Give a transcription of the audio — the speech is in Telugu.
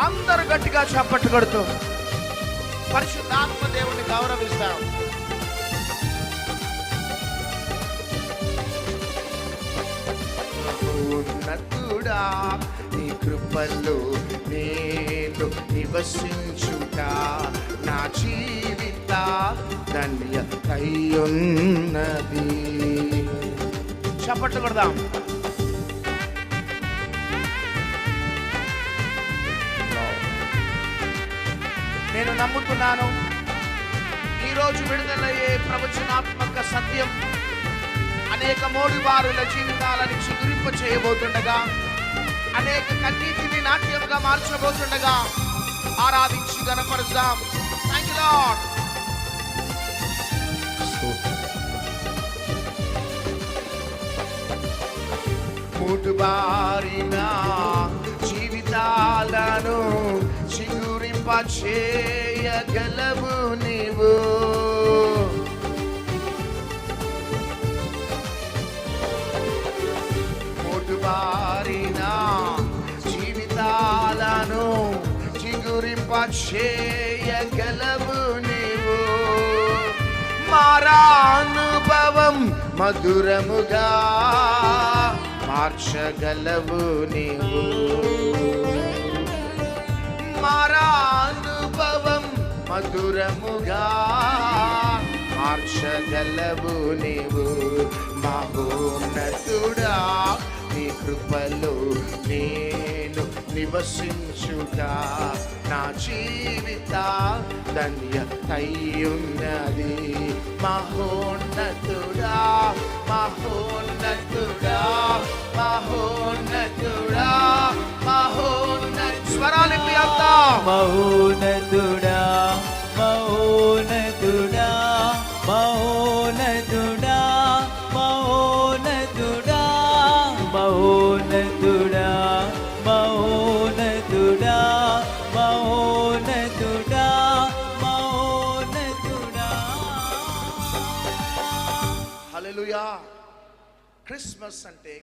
అందరూ గట్టిగా చప్పట్లు కొడుతూ పరిశుద్ధాత్మ దేవుని గౌరవిస్తాం. ఉన్నతుడా నీ కృపలో నేను నివసించుట నా జీవిత ధన్యతయున్నది. చప్పట్లు కొడదాం. నేను నమ్ముతున్నాను ఈరోజు విడుదలయ్యే ప్రవచనాత్మక సత్యం అనేక మోడుబారుల జీవితాలని చిగురింప చేయబోతుండగా, అనేక కన్నీటిని నాట్యంగా మార్చబోతుండగా ఆరాధించి గణపరుద్దాం. Thank you Lord. మోడుబారిన జీవితాలను చిగురింప చేయగలవు నీవు. మోడుబారిన జీవితాలను చిగురింప చేయగలవు నీవు. మారానుభవం మధురముగా మార్చగలవు నీవు. మారానుభవం మధురముగా మార్చగలవు నీవు. మహోన్నతుడా నీ కృపలో నేను నివసించుట నా జీవిత ధన్యతయున్నది. మహోన్నతుడా మహోన్నతుడా మహోన్నతుడా స్వరాలిపి అంతా మహోన్నతుడా మహోన్నతుడా మహోన్నతుడా మహోన్నతుడా మహోన్నతుడా మహోన్నతుడా మహోన్నతుడా మహోన్నతుడా. హల్లెలూయా. క్రిస్మస్ అంటే